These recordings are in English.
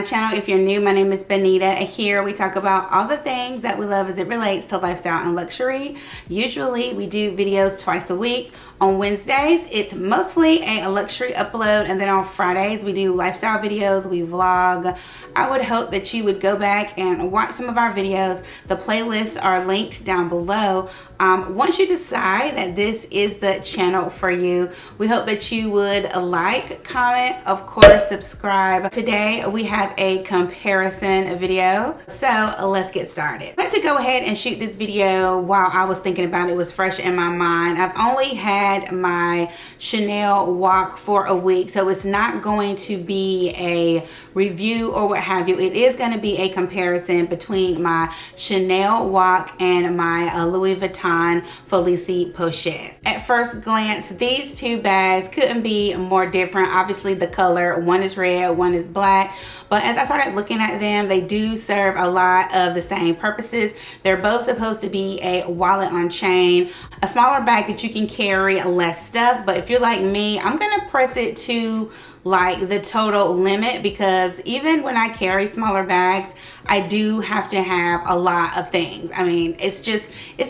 channel. If you're new, my name is Benita, and here we talk about all the things that we love as it relates to lifestyle and luxury. Usually we do videos twice a week. On Wednesdays, it's mostly a luxury upload, and then on Fridays, we do lifestyle videos, we vlog. I would hope that you would go back and watch some of our videos. The playlists are linked down below. Once you decide that this is the channel for you, we hope that you would like, comment, of course, subscribe. Today, we have a comparison video, so let's get started. I wanted to go ahead and shoot this video while I was thinking about it. It was fresh in my mind. I've only had my Chanel WOC for a week, so it's not going to be a review or what have you. It is going to be a comparison between my Chanel WOC and my Louis Vuitton FELICIE Pochette. At first glance, these two bags couldn't be more different. Obviously the color, one is red, one is black, but as I started looking at them, they do serve a lot of the same purposes. They're both supposed to be a wallet on chain, a smaller bag that you can carry less stuff. But if you're like me, I'm gonna press it to like the total limit, because even when I carry smaller bags, I do have to have a lot of things. I mean, it's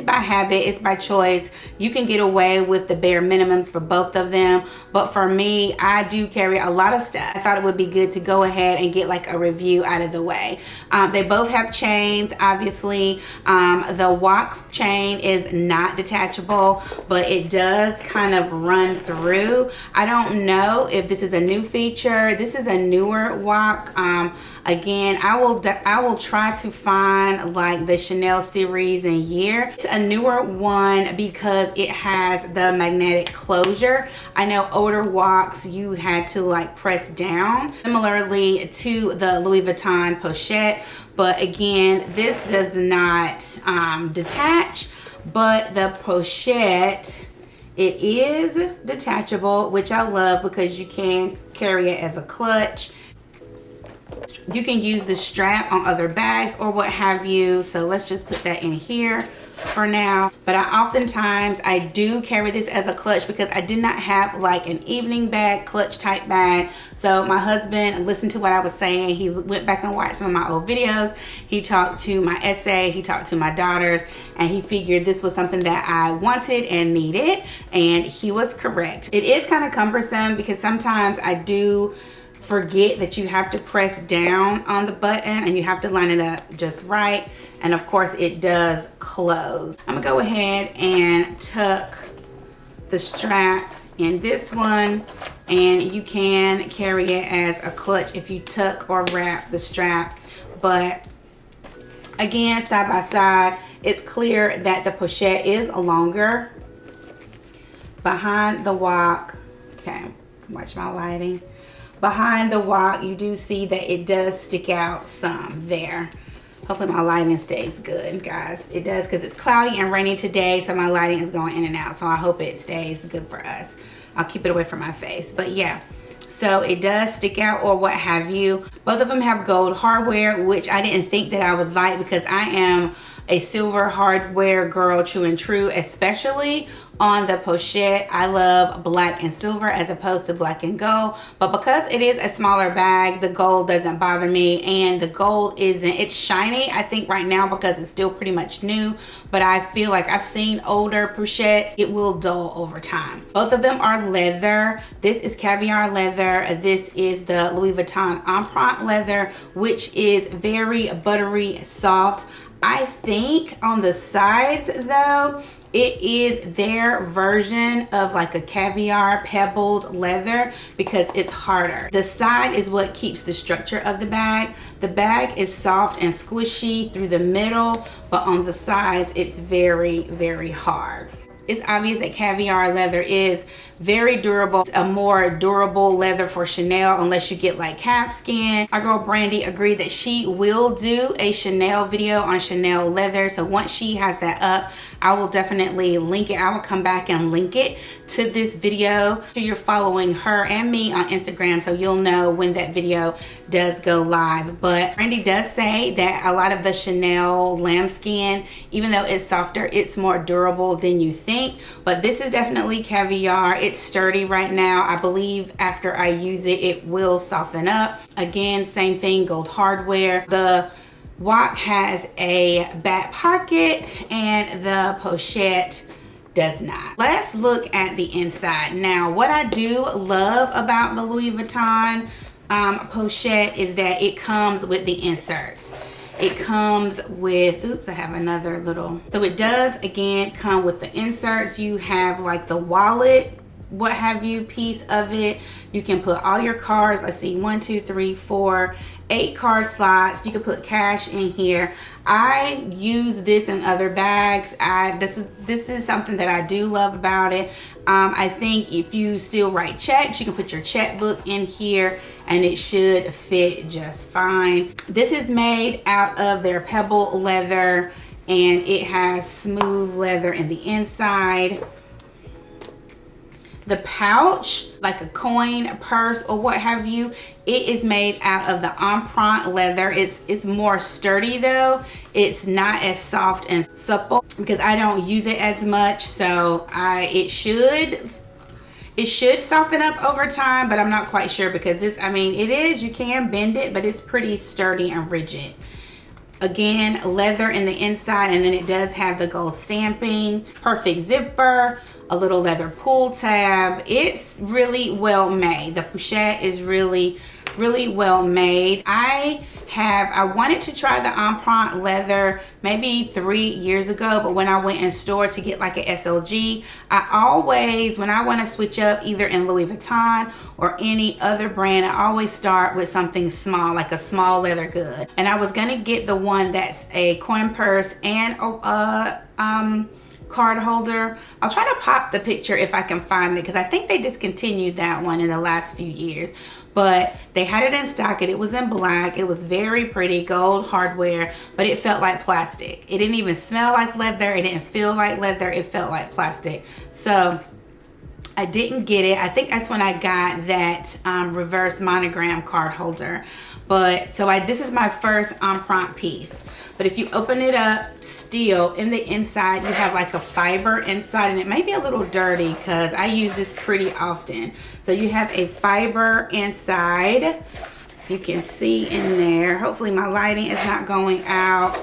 by habit, it's by choice. You can get away with the bare minimums for both of them, but for me, I do carry a lot of stuff. I thought it would be good to go ahead and get like a review out of the way. They both have chains, obviously. The WOC chain is not detachable, but it does kind of run through. I don't know if this is a new feature. This is a newer WOC. Again, I will try to find like the Chanel series and year. It's a newer one because it has the magnetic closure. I know older WOCs you had to like press down, similarly to the Louis Vuitton Pochette, but again, this does not detach. But the Pochette, it is detachable, which I love because you can carry it as a clutch. You can use the strap on other bags or what have you. So let's just put that in here for now. But oftentimes I do carry this as a clutch because I did not have like an evening bag, clutch type bag. So my husband listened to what I was saying. He went back and watched some of my old videos. He talked to my essay, he talked to my daughters, and he figured this was something that I wanted and needed, and he was correct. It is kind of cumbersome because sometimes I do forget that you have to press down on the button and you have to line it up just right. And of course it does close. I'm gonna go ahead and tuck the strap in this one, and you can carry it as a clutch if you tuck or wrap the strap. But again, side by side, it's clear that the Pochette is longer. Behind the WOC, okay, watch my lighting. Behind the WOC, you do see that it does stick out some there. Hopefully my lighting stays good, guys. It does, because it's cloudy and rainy today, so my lighting is going in and out. So I hope it stays good for us. I'll keep it away from my face. But yeah, so it does stick out or what have you. Both of them have gold hardware, which I didn't think that I would like because I am a silver hardware girl, true and true, especially on the Pochette. I love black and silver as opposed to black and gold, but because it is a smaller bag, the gold doesn't bother me, and the gold it's shiny, I think right now because it's still pretty much new, but I feel like I've seen older Pochettes, it will dull over time. Both of them are leather. This is caviar leather. This is the Louis Vuitton Empreinte leather, which is very buttery soft. I think on the sides though, it is their version of like a caviar pebbled leather because it's harder. The side is what keeps the structure of the bag. The bag is soft and squishy through the middle, but on the sides, it's very, very hard. It's obvious that caviar leather is very durable. It's a more durable leather for Chanel unless you get like calfskin. Our girl Brandy agreed that she will do a Chanel video on Chanel leather. So once she has that up, I will definitely link it. I will come back and link it to this video. You're following her and me on Instagram, so you'll know when that video does go live. But Brandy does say that a lot of the Chanel lambskin, even though it's softer, it's more durable than you think. think, but this is definitely caviar. It's sturdy right now. I believe after I use it, it will soften up. Again, same thing, gold hardware. The WOC has a back pocket and the pochette does not. Let's look at the inside. Now, what I do love about the Louis Vuitton pochette is that it comes with the inserts. It comes with, oops, I have another little, so it does again come with the inserts. You have like the wallet, what have you, piece of it. You can put all your cards. Let's see, 1, 2, 3, 4, 8 card slots. You can put cash in here. I use this in other bags. This is something that I do love about it. I think if you still write checks, you can put your checkbook in here and it should fit just fine. This is made out of their pebble leather and it has smooth leather in the inside. The pouch, like a coin, a purse, or what have you, it is made out of the empreinte leather. It's more sturdy though. It's not as soft and supple because I don't use it as much. So it should soften up over time, but I'm not quite sure because this, I mean, it is, you can bend it, but it's pretty sturdy and rigid. Again, leather in the inside, and then it does have the gold stamping, perfect zipper, a little leather pull tab. It's really well made. The pochette is really well made. I wanted to try the empreinte leather maybe 3 years ago, but when I went in store to get like an SLG, I always, when I want to switch up either in Louis Vuitton or any other brand, I always start with something small, like a small leather good. And I was gonna get the one that's a coin purse and card holder. I'll try to pop the picture if I can find it because I think they discontinued that one in the last few years. But they had it in stock and it was in black. It was very pretty, gold hardware, but it felt like plastic. It didn't even smell like leather. It didn't feel like leather. It felt like plastic. So I didn't get it. I think that's when I got that reverse monogram card holder. But so this is my first empreinte piece. But if you open it up, still in the inside you have like a fiber inside, and it may be a little dirty because I use this pretty often. So you have a fiber inside. You can see in there. Hopefully my lighting is not going out.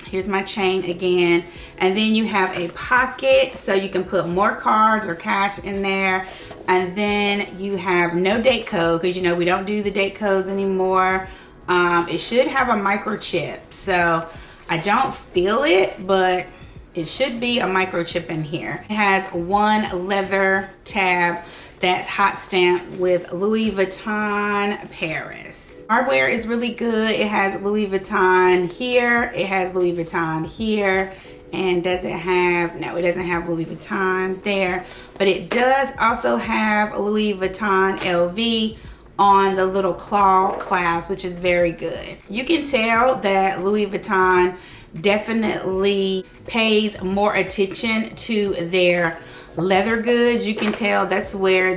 Here's my chain again. And then you have a pocket so you can put more cards or cash in there. And then you have no date code because, you know, we don't do the date codes anymore. It should have a microchip. So I don't feel it, but it should be a microchip in here. It has one leather tab that's hot stamped with Louis Vuitton Paris. Hardware is really good. It has Louis Vuitton here. It has Louis Vuitton here. And does it have, no, it doesn't have Louis Vuitton there. But it does also have Louis Vuitton LV on the little claw clasp, which is very good. You can tell that Louis Vuitton definitely pays more attention to their leather goods. You can tell that's where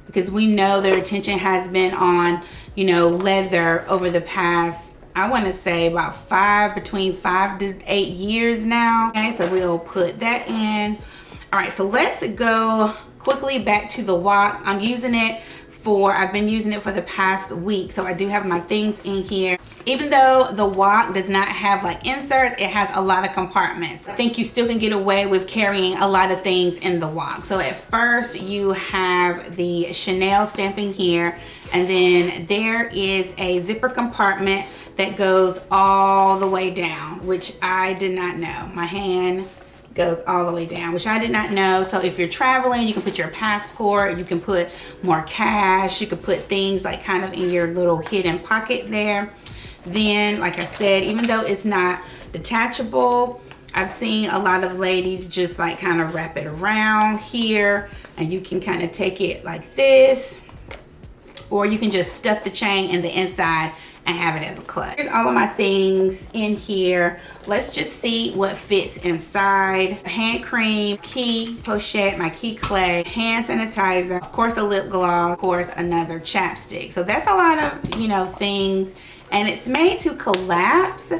because we know their attention has been on, you know, leather over the past, I want to say about between 5 to 8 years now. Okay, so we'll put that in. All right, so let's go quickly back to the WOC. I've been using it for the past week, so I do have my things in here. Even though the WOC does not have like inserts, it has a lot of compartments. I think you still can get away with carrying a lot of things in the WOC. So at first you have the Chanel stamping here, and then there is a zipper compartment that goes all the way down, which I did not know. My hand goes all the way down, which I did not know. So if you're traveling, you can put your passport, you can put more cash, you can put things like kind of in your little hidden pocket there. Then, like I said, even though it's not detachable, I've seen a lot of ladies just like kind of wrap it around here, and you can kind of take it like this, or you can just stuff the chain in the inside and have it as a clutch. Here's all of my things in here. Let's just see what fits inside. Hand cream, key pochette, my key clay, hand sanitizer, of course a lip gloss, of course another chapstick. So that's a lot of, you know, things, and it's made to collapse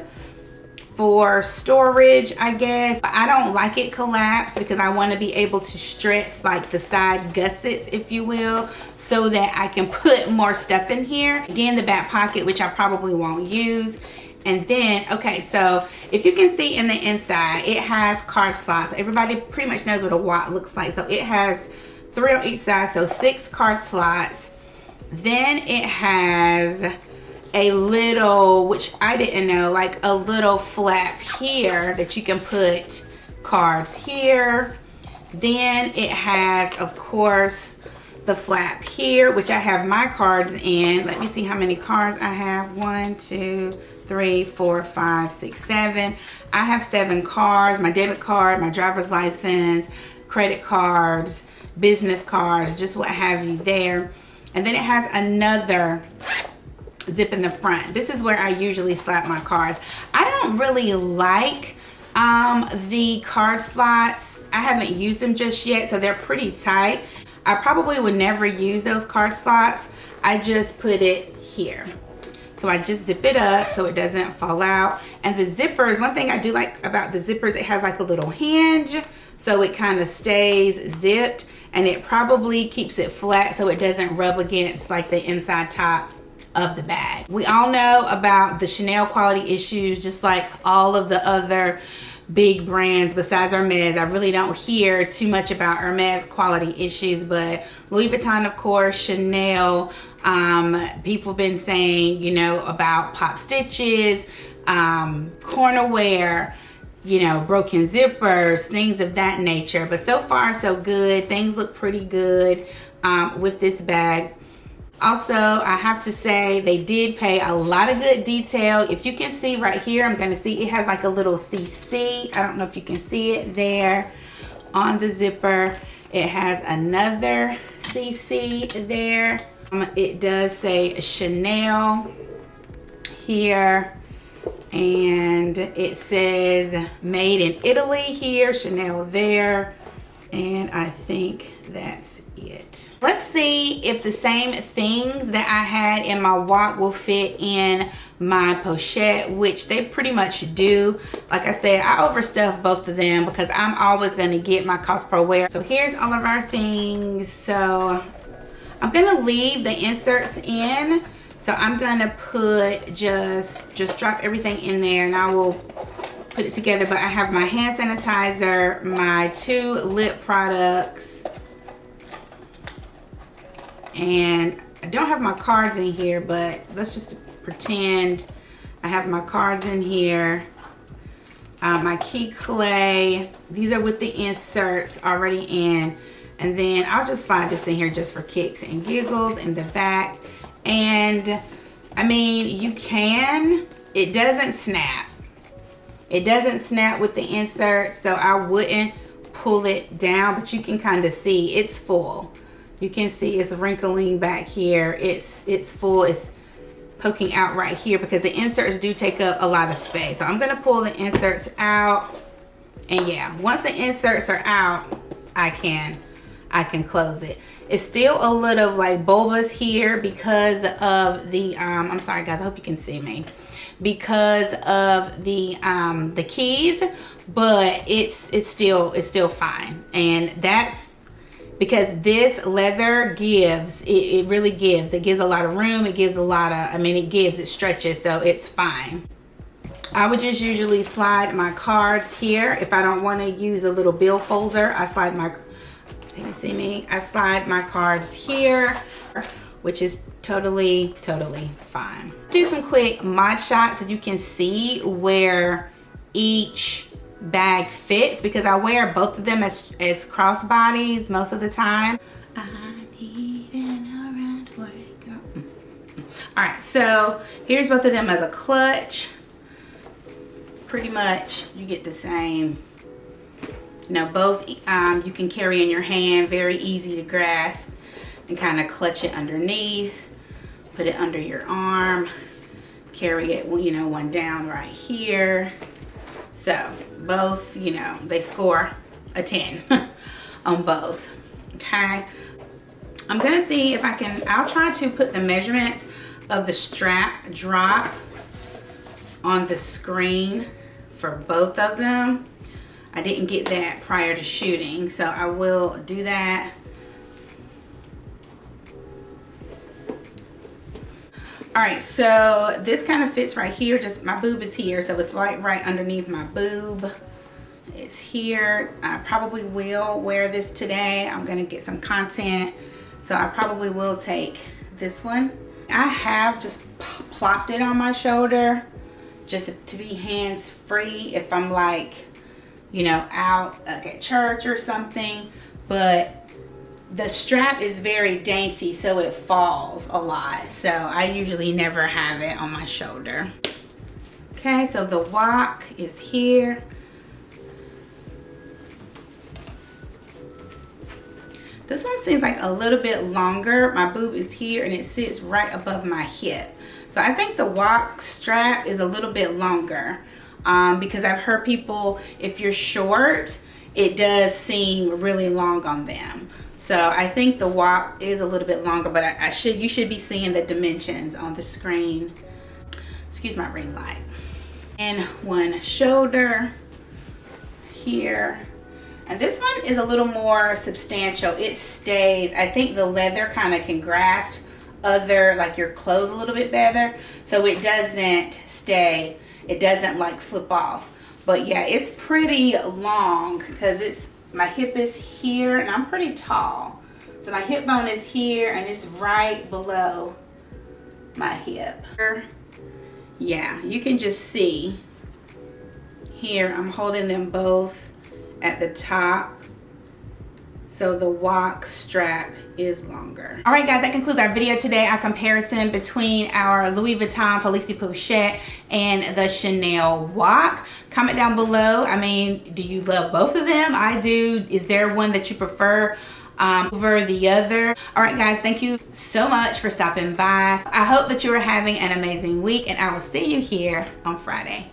for storage, I guess. I don't like it collapsed because I want to be able to stretch like the side gussets, if you will, so that I can put more stuff in here. Again, the back pocket, which I probably won't use. And then, okay, so if you can see in the inside, it has card slots. Everybody pretty much knows what a WOC looks like. So it has 3 on each side, so 6 card slots. Then it has a little, which I didn't know, like a little flap here that you can put cards here. Then it has, of course, the flap here, which I have my cards in. Let me see how many cards I have. 1, 2, 3, 4, 5, 6, 7. I have 7 cards, my debit card, my driver's license, credit cards, business cards, just what have you there. And then it has another zip in the front. This is where I usually slap my cards. I don't really like the card slots. I haven't used them just yet, so they're pretty tight. I probably would never use those card slots. I just put it here. So I just zip it up so it doesn't fall out. And the zippers, one thing I do like about the zippers, it has like a little hinge, so it kind of stays zipped, and it probably keeps it flat so it doesn't rub against like the inside top of the bag. We all know about the Chanel quality issues, just like all of the other big brands besides Hermes. I really don't hear too much about Hermes quality issues, but Louis Vuitton, of course, Chanel, people have been saying, you know, about pop stitches, corner wear, you know, broken zippers, things of that nature. But so far so good. Things look pretty good with this bag. Also, I have to say they did pay a lot of good detail. If you can see right here, I'm going to see it has like a little CC. I don't know if you can see it there on the zipper. It has another CC there. It does say Chanel here, and it says made in Italy here, Chanel there, and I think that's it. Let's see if the same things that I had in my WOC will fit in my pochette, which they pretty much do. Like I said, I overstuff both of them because I'm always going to get my cost per wear. So here's all of our things. So I'm going to leave the inserts in. So I'm going to put just drop everything in there, and I will put it together. But I have my hand sanitizer, my 2 lip products, and I don't have my cards in here, but let's just pretend I have my cards in here. My key clay, these are with the inserts already in, and then I'll just slide this in here just for kicks and giggles in the back. And I mean, you can, it doesn't snap. It doesn't snap with the insert, so I wouldn't pull it down, but you can kind of see it's full. You can see it's wrinkling back here. It's full. It's poking out right here because the inserts do take up a lot of space. So I'm going to pull the inserts out, and yeah, once the inserts are out, I can close it. It's still a little like bulbous here because of the I'm sorry guys, I hope you can see me, because of the keys, but it's still fine. And that's because this leather gives, it really gives. It gives a lot of room. It gives a lot of, I mean, it stretches, so it's fine. I would just usually slide my cards here. If I don't want to use a little bill folder, I slide my, can you see me? I slide my cards here, which is totally fine. Do some quick mod shots so you can see where each bag fits, because I wear both of them as crossbodies most of the time. I need an around way, girl. All right, so here's both of them as a clutch. Pretty much you get the same, you know, both you can carry in your hand, very easy to grasp, and kind of clutch it underneath, put it under your arm, carry it, you know, one down right here. So both, you know, they score a 10 on both. Okay, I'm gonna see if I can, I'll try to put the measurements of the strap drop on the screen for both of them. I didn't get that prior to shooting, so I will do that. All right, so this kind of fits right here. Just my boob is here, so it's like right underneath my boob. It's here. I probably will wear this today. I'm gonna get some content, so I probably will take this one. I have just plopped it on my shoulder just to be hands-free if I'm like, you know, out like at church or something. But the strap is very dainty, so it falls a lot. So I usually never have it on my shoulder. Okay, so the WOC is here. This one seems like a little bit longer. My boob is here and it sits right above my hip. So I think the WOC strap is a little bit longer because I've heard people, if you're short, it does seem really long on them. So I think the WOC is a little bit longer, but you should be seeing the dimensions on the screen. Excuse my ring light. And one shoulder here. And this one is a little more substantial. It stays. I think the leather kind of can grasp like your clothes a little bit better. So it doesn't stay. It doesn't like flip off. But yeah, it's pretty long because my hip is here and I'm pretty tall. So my hip bone is here and it's right below my hip. Yeah, you can just see here I'm holding them both at the top, so the WOC strap is longer. All right guys, that concludes our video today, our comparison between our Louis Vuitton FELICIE Pochette and the Chanel WOC. Comment down below, I mean, do you love both of them? I do. Is there one that you prefer over the other? All right guys, thank you so much for stopping by. I hope that you are having an amazing week and I will see you here on Friday.